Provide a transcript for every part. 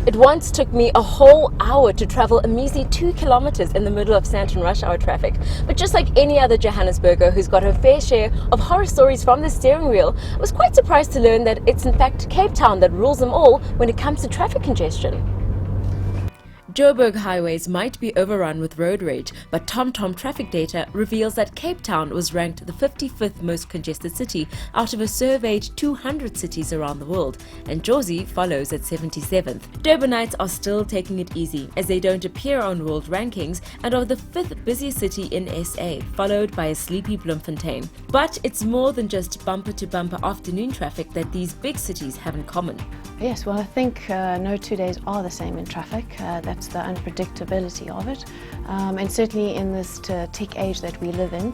It once took me a whole hour to travel a measly 2 kilometers in the middle of Sandton rush hour traffic. But just like any other Johannesburger who's got her fair share of horror stories from the steering wheel, I was quite surprised to learn that it's in fact Cape Town that rules them all when it comes to traffic congestion. Joburg highways might be overrun with road rage, but TomTom traffic data reveals that Cape Town was ranked the 55th most congested city out of a surveyed 200 cities around the world, and Jersey follows at 77th. Durbanites are still taking it easy, as they don't appear on world rankings and are the 5th busiest city in SA, followed by a sleepy Bloemfontein. But it's more than just bumper-to-bumper afternoon traffic that these big cities have in common. Yes, well, I think no 2 days are the same in traffic. That's the unpredictability of it. And certainly in this tech age that we live in,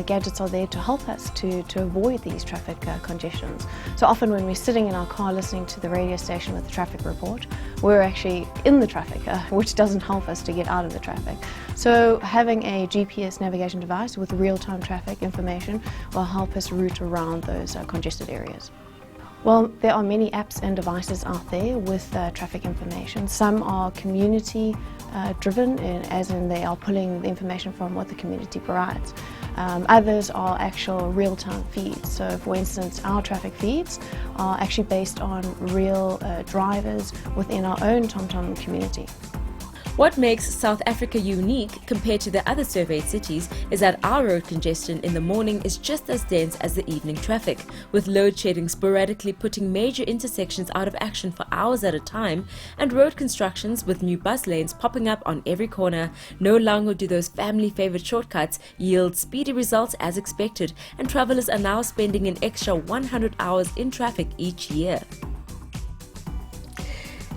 gadgets are there to help us to avoid these traffic congestions. So often when we're sitting in our car listening to the radio station with the traffic report, we're actually in the traffic, which doesn't help us to get out of the traffic. So having a GPS navigation device with real-time traffic information will help us route around those congested areas. Well, there are many apps and devices out there with traffic information. Some are community driven, as in they are pulling the information from what the community provides. Others are actual real-time feeds. So for instance, our traffic feeds are actually based on real drivers within our own TomTom community. What makes South Africa unique compared to the other surveyed cities is that our road congestion in the morning is just as dense as the evening traffic, with load shedding sporadically putting major intersections out of action for hours at a time, and road constructions with new bus lanes popping up on every corner. No longer do those family favorite shortcuts yield speedy results as expected, and travelers are now spending an extra 100 hours in traffic each year.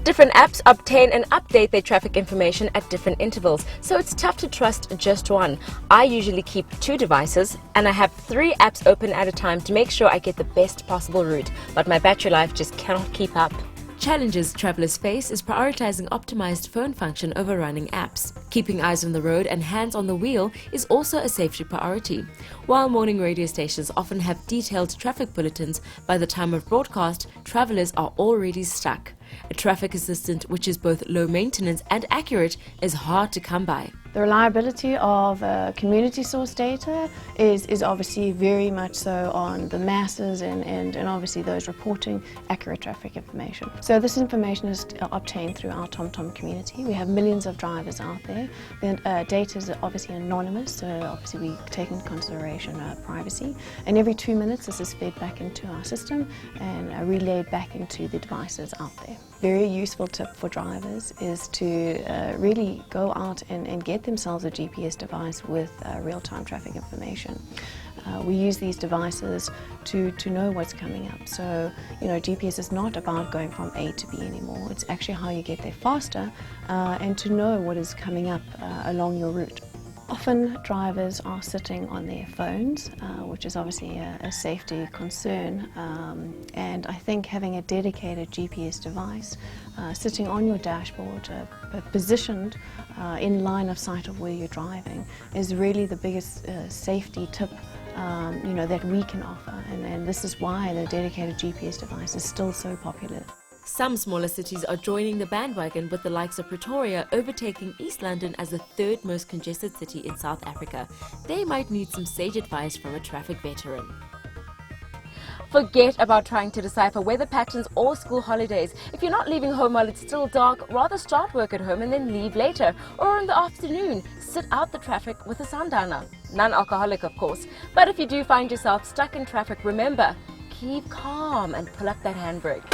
Different apps obtain and update their traffic information at different intervals, so it's tough to trust just one. I usually keep 2 devices, and I have 3 apps open at a time to make sure I get the best possible route, but my battery life just cannot keep up. Challenges travelers face is prioritizing optimized phone function over running apps. Keeping eyes on the road and hands on the wheel is also a safety priority. While morning radio stations often have detailed traffic bulletins, by the time of broadcast, travelers are already stuck. A traffic assistant which is both low maintenance and accurate is hard to come by. The reliability of community source data is obviously very much so on the masses and obviously those reporting accurate traffic information. So this information is obtained through our TomTom community. We have millions of drivers out there. The data is obviously anonymous, so obviously we take into consideration privacy. And every 2 minutes this is fed back into our system and relayed back into the devices out there. Very useful tip for drivers is to really go out and get themselves a GPS device with real-time traffic information. We use these devices to know what's coming up. So, GPS is not about going from A to B anymore. It's actually how you get there faster and to know what is coming up along your route. Often drivers are sitting on their phones, which is obviously a safety concern, and I think having a dedicated GPS device sitting on your dashboard, positioned in line of sight of where you're driving, is really the biggest safety tip that we can offer, and this is why the dedicated GPS device is still so popular. Some smaller cities are joining the bandwagon, with the likes of Pretoria overtaking East London as the 3rd most congested city in South Africa. They might need some sage advice from a traffic veteran. Forget about trying to decipher weather patterns or school holidays. If you're not leaving home while it's still dark, rather start work at home and then leave later. Or in the afternoon, sit out the traffic with a sundowner. Non-alcoholic, of course. But if you do find yourself stuck in traffic, remember, keep calm and pull up that handbrake.